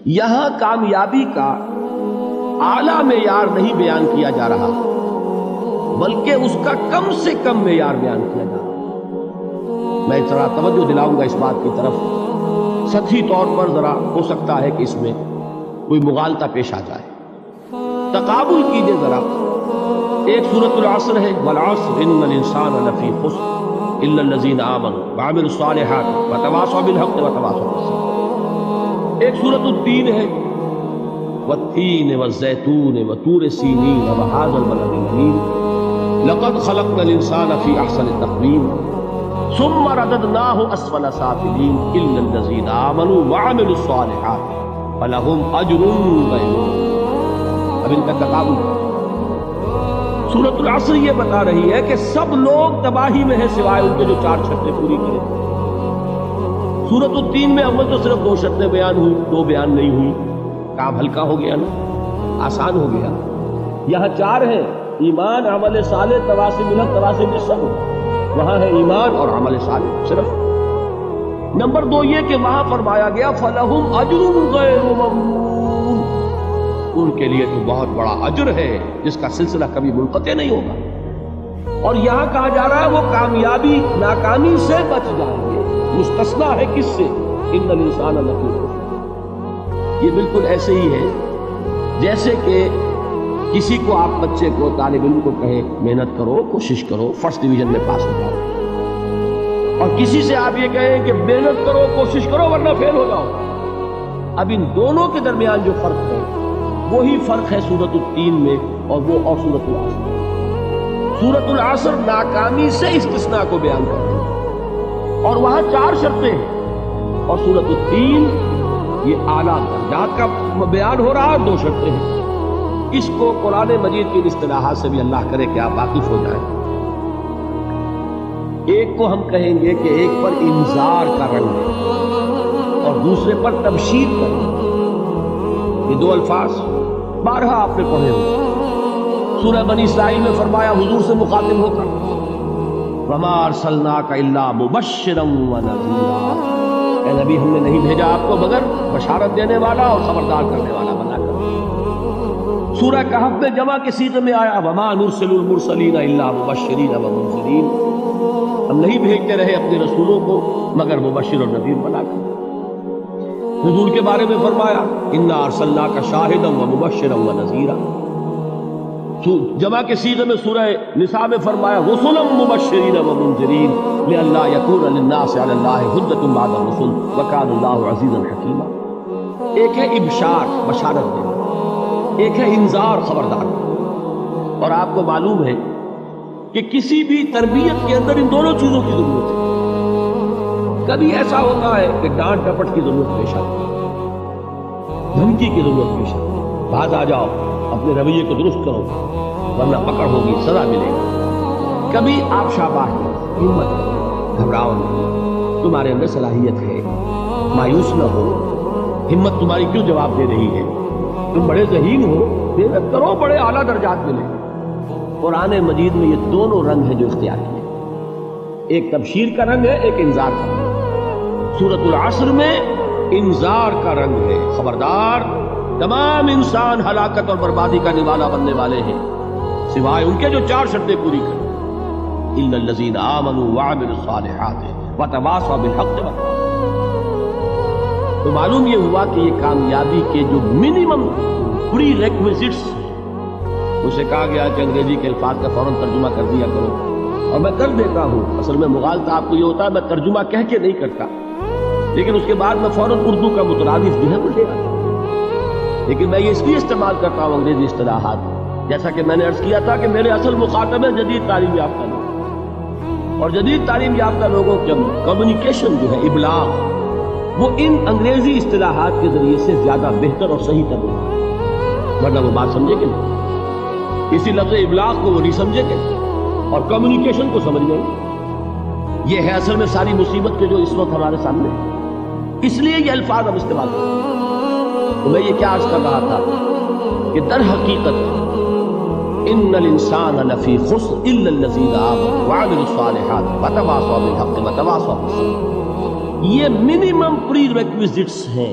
یہاں کامیابی کا اعلیٰ معیار نہیں بیان کیا جا رہا بلکہ اس کا کم سے کم معیار بیان کیا جا رہا۔ میں ذرا توجہ دلاؤں گا اس بات کی طرف، سطحی طور پر ذرا ہو سکتا ہے کہ اس میں کوئی مغالطہ پیش آ جائے، تقابل کیجئے ذرا۔ ایک سورۃ العصر ہے، والعصر ان الانسان لفی خسر الا الذین آمنوا وعملوا الصالحات وتواصوا بالحق وتواصوا بالصبر۔ ایک سورۃ التین ہے، والتین والزیتون وطور سینین وہذا البلد الامین لقد خلقنا الانسان فی احسن تقویم ثم رددناہ اسفل سافلین الا الذین آمنوا وعملوا الصالحات فلہم اجر غیر ممنون۔ اب ان کا تقابل سورۃ العصر یہ بتا رہی ہے کہ سب لوگ تباہی میں ہیں سوائے ان کے جو 4 شرطیں پوری کریں۔ سورۃ التین میں اول تو صرف 2 شرطیں بیان ہوئی، 2 بیان نہیں ہوئی، کام ہلکا ہو گیا نا، آسان ہو گیا۔ یہاں 4 ہیں، ایمان، عمل صالح، تواصی بالحق، تواصی بالصبر۔ وہاں ہے ایمان اور عمل صالح صرف۔ نمبر 2 یہ کہ وہاں فرمایا گیا فَلَهُمْ أَجْرٌ غَيْرُ مَمْنُونٍ، ان کے لیے تو بہت بڑا اجر ہے جس کا سلسلہ کبھی منقطع نہیں ہوگا۔ اور یہاں کہا جا رہا ہے وہ کامیابی ناکامی سے بچ جائیں گے، مستثنیٰ ہے کس سے؟ ان الانسان لفی خسر۔ یہ بالکل ایسے ہی ہے جیسے کہ کسی کو آپ بچے کو، طالب علم کو کہیں محنت کرو، کوشش کرو، فرسٹ ڈویژن میں پاس ہو جاؤ، اور کسی سے آپ یہ کہیں کہ محنت کرو، کوشش کرو ورنہ فیل ہو جاؤ۔ اب ان دونوں کے درمیان جو فرق ہے وہی فرق ہے سورۃ التین میں اور سورۃ العصر۔ سورۃ العصر ناکامی سے استثناء کو بیان کر رہی ہے اور وہاں 4 شرطیں ہیں، اور سورۃ التین یہ اعلیٰ درجات کا بیان ہو رہا ہے، 2 شرطیں ہیں۔ اس کو قرآن مجید کی اصطلاحات سے بھی اللہ کرے کہ آپ واقف ہو جائیں۔ ایک کو ہم کہیں گے کہ ایک پر انذار کا رنگ ہے اور دوسرے پر تبشیر کا رنگ ہے۔ یہ 2 الفاظ بارہا آپ نے پڑھے ہوں۔ سورہ بنی اسرائیل میں فرمایا حضور سے مخاطب ہو کر وَمَا أَرْسَلْنَاكَ إِلَّا مُبَشِّرًا وَنَذِيرًا، اے نبی ہم نے نہیں بھیجا آپ کو مگر بشارت دینے والا اور خبردار کرنے والا بنا کر۔ سورہ کہف میں جمع کے صیغے میں آیا وَمَا نُرْسِلُ الْمُرْسَلِينَ إِلَّا مُبَشِّرِينَ وَمُنذِرِينَ، ہم نہیں بھیجتے رہے اپنے رسولوں کو مگر مبشر اور نذیر بنا کر۔ حضور کے بارے میں فرمایا اِنَّا أَرْسَلْنَاكَ شَاهِدًا وَمُبَشِّرًا وَنَذِيرًا۔ جمع کے صیغے میں سورہ نساء میں فرمایا رُسُلًا مُبَشِّرِينَ وَمُنذِرِينَ لِئَلَّا يَكُونَ لِلنَّاسِ عَلَى اللَّهِ حُجَّةٌ بَعْدَ الرُّسُلِ وَكَانَ اللَّهُ عَزِيزًا حَكِيمًا۔ ایک ہے ابشار، بشارت دینا، ایک ہے انذار، خبردار۔ اور آپ کو معلوم ہے کہ کسی بھی تربیت کے اندر ان دونوں چیزوں کی ضرورت ہے۔ کبھی ایسا ہوتا ہے کہ ڈانٹ ڈپٹ کی ضرورت پیش آتی ہے، دھمکی کی ضرورت پیش آتی ہے، باز آ جاؤ، اپنے رویے کو درست کرو ورنہ پکڑ ہوگی، سزا ملے گی۔ کبھی آپ شاباش کرو، ہمت کرو، گھبراؤ نہیں، تمہارے اندر صلاحیت ہے، مایوس نہ ہو، ہمت تمہاری کیوں جواب دے رہی ہے، تم بڑے ذہین ہو، محنت کرو، بڑے اعلیٰ درجات ملے۔ قرآن مجید میں یہ دونوں رنگ ہیں جو اختیار کیے، ایک تبشیر کا رنگ ہے، ایک انذار کا رنگ ہے۔ سورۃ العصر میں انذار کا رنگ ہے، خبردار، تمام انسان ہلاکت اور بربادی کا نوالا بننے والے ہیں سوائے ان کے جو 4 شرطیں پوری کریں، اِلَّا الَّذِينَ آمَنُوا وَعَمِلُوا الصَّالِحَاتِ وَتَوَاصَوْا بِالْحَقِّ۔ تو معلوم یہ ہوا کہ یہ کامیابی کے جو منیمم پری ریکویزٹس ہیں، اسے کہا گیا کہ انگریزی کے الفاظ کا فوراً ترجمہ کر دیا کرو، اور میں کر دیتا ہوں۔ اصل میں مغالطہ آپ کو یہ ہوتا ہے میں ترجمہ کہہ کے نہیں کرتا، لیکن اس کے بعد میں فوراً اردو کا مترادف جو ہے وہ لے آتا ہوں، لیکن میں یہ اس لیے استعمال کرتا ہوں انگریزی اصطلاحات، جیسا کہ میں نے عرض کیا تھا کہ میرے اصل مخاطب ہیں جدید تعلیم یافتہ لوگ، اور جدید تعلیم یافتہ لوگوں کے کمیونیکیشن جو ہے، ابلاغ، وہ ان انگریزی اصطلاحات کے ذریعے سے زیادہ بہتر اور صحیح تر ہوگا، ورنہ وہ بات سمجھے گے نہیں، اسی لفظ ابلاغ کو وہ نہیں سمجھے گے اور کمیونیکیشن کو سمجھ گئے۔ یہ ہے اصل میں ساری مصیبت کے جو اس وقت ہمارے سامنے ہے، اس لیے یہ الفاظ ہم استعمال کرتے ہیں۔ تو میں یہ کیا عرض کر رہا تھا کہ در حقیقت ان الانسان لفی خسر الا الذین آمنوا وعملوا الصالحات وتواصوا بالحق وتواصوا بالصبر، یہ منیمم پری ریکویزٹس ہیں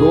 2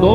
2